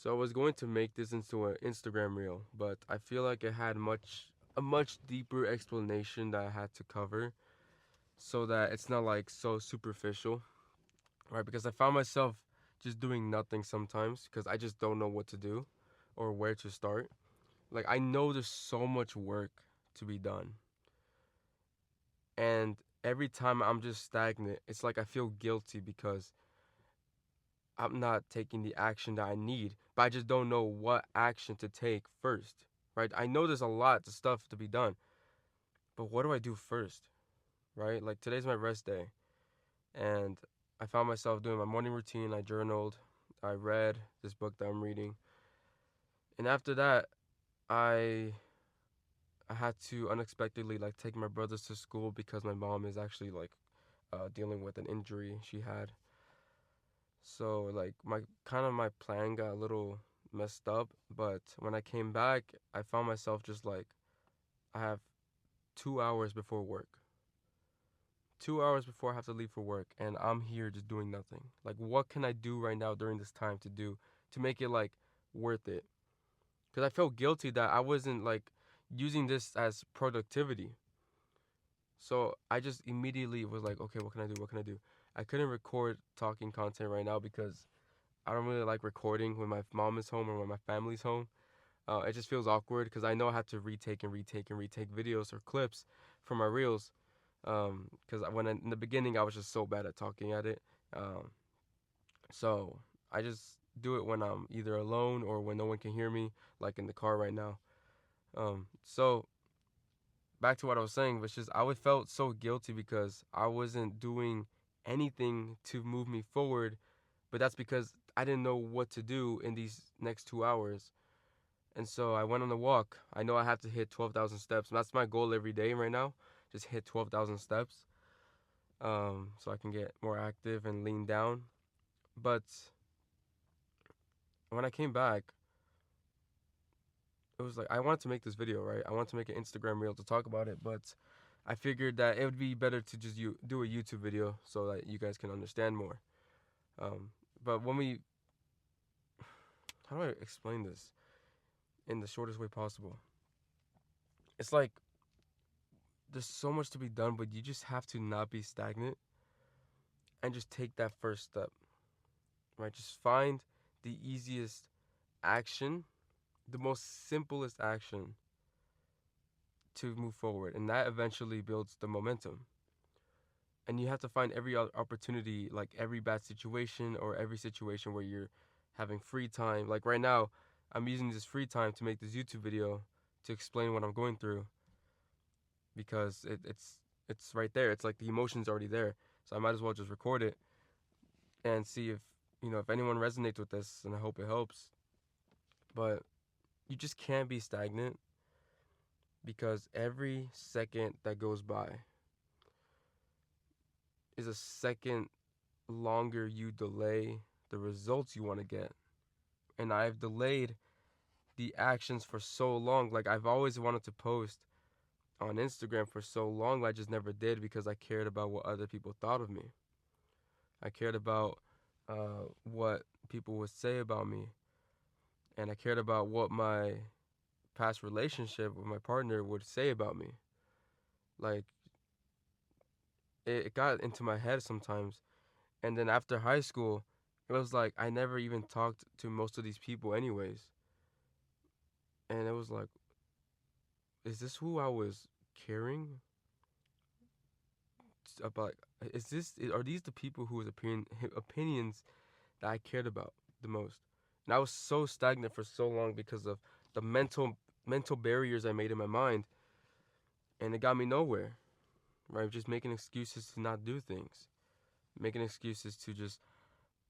So I was going to make this into an Instagram reel, but I feel like it had a much deeper explanation that I had to cover so that it's not like so superficial, right? Because I found myself just doing nothing sometimes because I just don't know what to do or where to start. Like I know there's so much work to be done. And every time I'm just stagnant, it's like I feel guilty because I'm not taking the action that I need, but I just don't know what action to take first, right? I know there's a lot of stuff to be done, but what do I do first, right? Like today's my rest day, and I found myself doing my morning routine. I journaled, I read this book that I'm reading, and after that, I I had to unexpectedly like take my brothers to school because my mom is actually like dealing with an injury she had. So like my plan got a little messed up, but when I came back, I found myself just like I have 2 hours before work. 2 hours before I have to leave for work, and I'm here just doing nothing. Like, what can I do right now during this time to make it like worth it? Because I felt guilty that I wasn't like using this as productivity. So I just immediately was like, okay, what can I do? What can I do? I couldn't record talking content right now because I don't really like recording when my mom is home or when my family's home. It just feels awkward because I know I have to retake and retake and retake videos or clips from my reels. Because in the beginning I was just so bad at talking at it. Um, so I just do it when I'm either alone or when no one can hear me, like in the car right now. So back to what I was saying, which is I would felt so guilty because I wasn't doing anything to move me forward, but that's because I didn't know what to do in these next 2 hours. And so I went on a walk. I know I have to hit 12,000 steps. That's my goal every day right now. Just hit 12,000 steps so I can get more active and lean down. But when I came back, it was like I wanted to make this video, right? I wanted to make an Instagram reel to talk about it, but I figured that it would be better to just do a YouTube video so that you guys can understand more. Um, but when we, how do I explain this in the shortest way possible? It's like there's so much to be done, but you just have to not be stagnant and just take that first step, right? Just find the easiest action, the most simplest action to move forward, and that eventually builds the momentum. And you have to find every opportunity, like every bad situation or every situation where you're having free time. Like right now, I'm using this free time to make this YouTube video to explain what I'm going through because it's right there. It's like the emotion's already there, so I might as well just record it and see if if anyone resonates with this, and I hope it helps. But you just can't be stagnant because every second that goes by is a second longer you delay the results you want to get. And I've delayed the actions for so long. Like I've always wanted to post on Instagram for so long, but I just never did because I cared about what other people thought of me. I cared about what people would say about me, and I cared about what my past relationship with my partner would say about me. Like it got into my head sometimes. And then after high school, it was like I never even talked to most of these people anyways. And it was like, is this who I was caring about? Are these the people whose opinions that I cared about the most? And I was so stagnant for so long because of the mental barriers I made in my mind, and it got me nowhere. Right, just making excuses to not do things, making excuses to just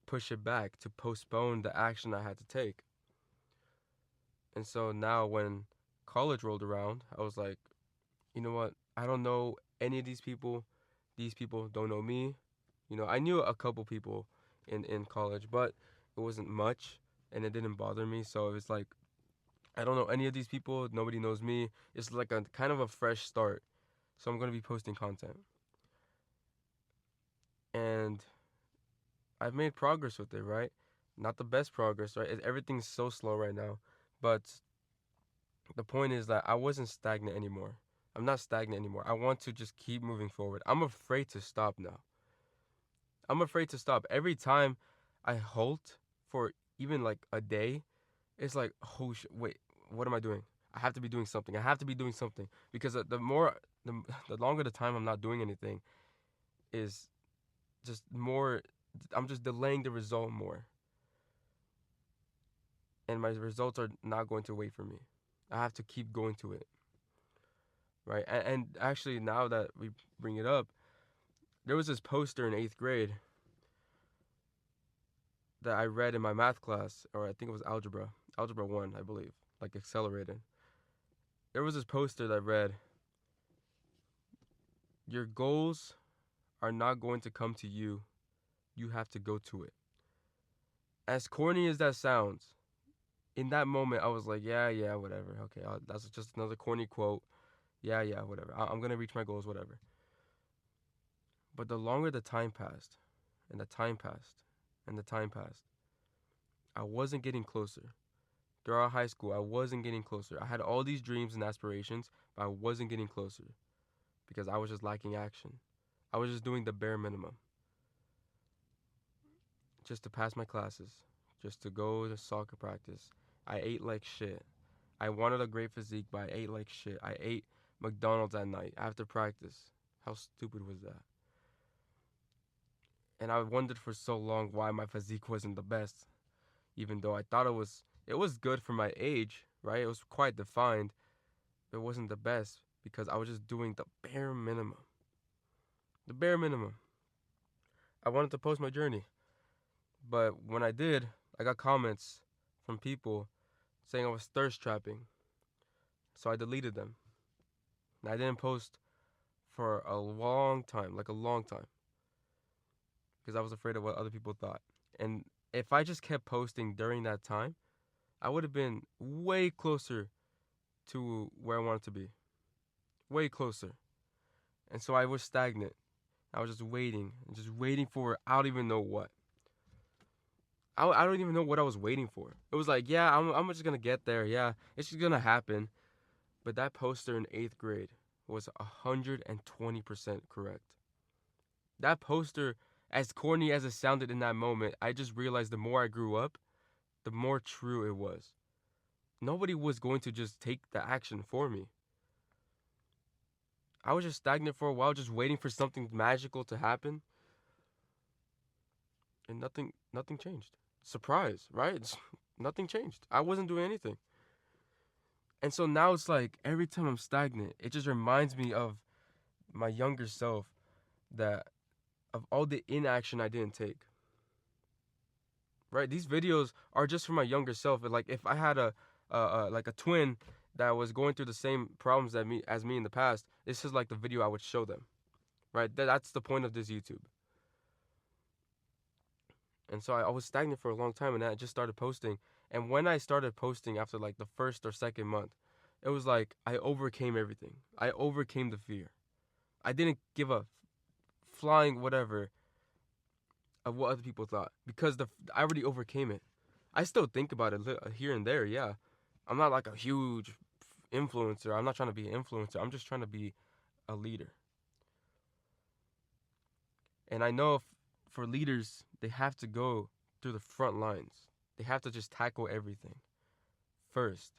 push it back, to postpone the action I had to take. And so now when college rolled around, I was like, you know what? I don't know any of these people. These people don't know me. I knew a couple people in college, but it wasn't much and it didn't bother me. So it was like, I don't know any of these people. Nobody knows me. It's like a kind of a fresh start. So I'm going to be posting content. And I've made progress with it, right? Not the best progress, right? Everything's so slow right now. But the point is that I wasn't stagnant anymore. I'm not stagnant anymore. I want to just keep moving forward. I'm afraid to stop now. I'm afraid to stop. Every time I halt for even like a day, it's like, oh wait, what am I doing? I have to be doing something. I have to be doing something because the longer the time I'm not doing anything is just more. I'm just delaying the result more, and my results are not going to wait for me. I have to keep going to it, right? And actually, now that we bring it up, there was this poster in eighth grade that I read in my math class, or I think it was algebra one, I believe, like accelerated. There was this poster that read, "Your goals are not going to come to you. You have to go to it." As corny as that sounds, in that moment I was like, yeah, whatever. Okay, that's just another corny quote. Yeah, whatever. I'm gonna reach my goals, whatever. But the longer the time passed, and the time passed, and the time passed, I wasn't getting closer. Throughout high school, I wasn't getting closer. I had all these dreams and aspirations, but I wasn't getting closer because I was just lacking action. I was just doing the bare minimum just to pass my classes, just to go to soccer practice. I ate like shit. I wanted a great physique, but I ate like shit. I ate McDonald's at night after practice. How stupid was that? And I wondered for so long why my physique wasn't the best, even though I thought it was good for my age, right? It was quite defined. But it wasn't the best because I was just doing the bare minimum. The bare minimum. I wanted to post my journey, but when I did, I got comments from people saying I was thirst trapping. So I deleted them. And I didn't post for a long time, like a long time, because I was afraid of what other people thought. And if I just kept posting during that time, I would have been way closer to where I wanted to be. Way closer. And so I was stagnant. I was just waiting for I don't even know what. I don't even know what I was waiting for. It was like, yeah, I'm just gonna get there. Yeah, it's just gonna happen. But that poster in eighth grade was 120% correct. That poster, as corny as it sounded in that moment, I just realized the more I grew up, the more true it was. Nobody was going to just take the action for me. I was just stagnant for a while, just waiting for something magical to happen, and nothing changed. Surprise, right? Nothing changed. I wasn't doing anything. And so now it's like every time I'm stagnant, it just reminds me of my younger self, that of all the inaction I didn't take. Right? These videos are just for my younger self. Like if I had like a twin that was going through the same problems as me in the past, this is like the video I would show them. Right? That's the point of this YouTube. And so I was stagnant for a long time, and then I just started posting. And when I started posting after like the first or second month, it was like I overcame everything. I overcame the fear. I didn't give a flying whatever of what other people thought because I already overcame it. I still think about it here and there. Yeah, I'm not like a huge influencer. I'm not trying to be an influencer. I'm just trying to be a leader. And I know for leaders, they have to go through the front lines. They have to just tackle everything first.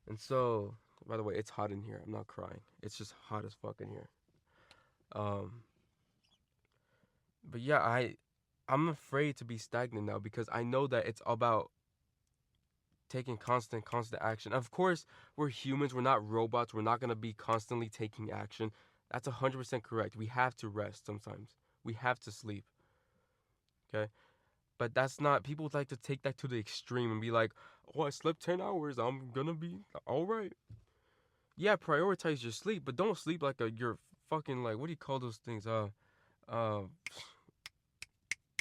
And so, by the way, it's hot in here. I'm not crying. It's just hot as fuck in here. Um, but yeah, I'm afraid to be stagnant now because I know that it's about taking constant action. Of course, we're humans. We're not robots. We're not gonna be constantly taking action. That's 100% correct. We have to rest sometimes. We have to sleep. Okay, but that's not. People like to take that to the extreme and be like, "Oh, I slept 10 hours. I'm gonna be all right." Yeah, prioritize your sleep, but don't sleep like you're fucking like what do you call those things? Uh,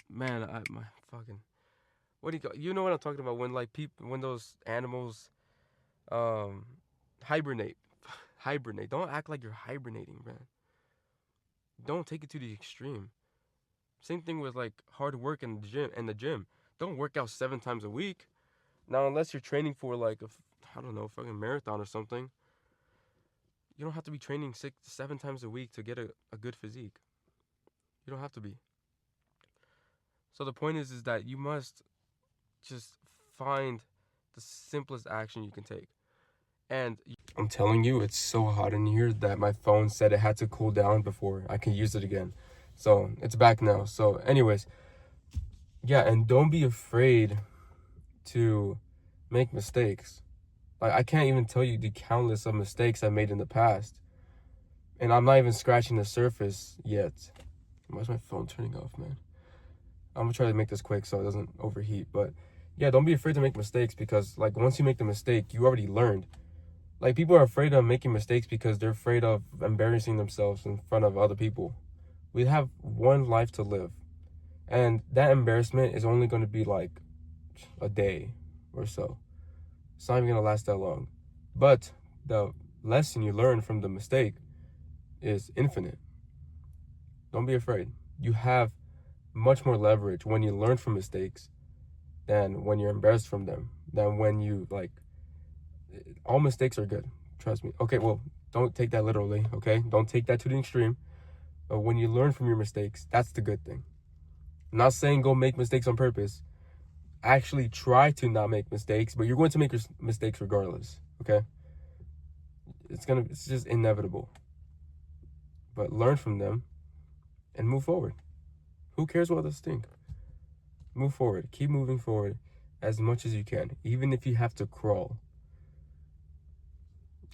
man, my fucking what do you call? You know what I'm talking about when like when those animals um hibernate. Hibernate. Don't act like you're hibernating, man. Don't take it to the extreme. Same thing with like hard work in the gym. Don't work out 7 times a week. Now, unless you're training for like I don't know, fucking marathon or something, you don't have to be training 6 7 times a week to get a good physique. You don't have to be. So the point is that you must just find the simplest action you can take. And I'm telling you, it's so hot in here that my phone said it had to cool down before I can use it again. So it's back now. So, anyways, yeah, and don't be afraid to make mistakes. Like, I can't even tell you the countless of mistakes I made in the past. And I'm not even scratching the surface yet. Why's my phone turning off, man? I'm gonna try to make this quick so it doesn't overheat. But yeah, don't be afraid to make mistakes, because like once you make the mistake, you already learned. Like, people are afraid of making mistakes because they're afraid of embarrassing themselves in front of other people. We have one life to live. And that embarrassment is only going to be like a day or so. It's not even going to last that long. But the lesson you learn from the mistake is infinite. Don't be afraid. You have much more leverage when you learn from mistakes than when you're embarrassed from them, than when you like. All mistakes are good, trust me. Okay, well, don't take that literally, okay? Don't take that to the extreme. But when you learn from your mistakes, that's the good thing. I'm not saying go make mistakes on purpose. Actually try to not make mistakes, but you're going to make mistakes regardless, okay? It's just inevitable. But learn from them and move forward. Who cares what others think? Move forward. Keep moving forward as much as you can, even if you have to crawl.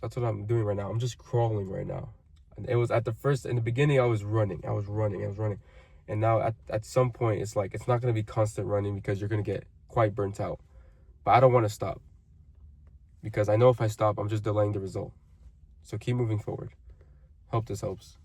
That's what I'm doing right now. I'm just crawling right now. And it was in the beginning, I was running. And now at some point, it's like, it's not going to be constant running because you're going to get quite burnt out. But I don't want to stop, because I know if I stop, I'm just delaying the result. So keep moving forward. Hope this helps.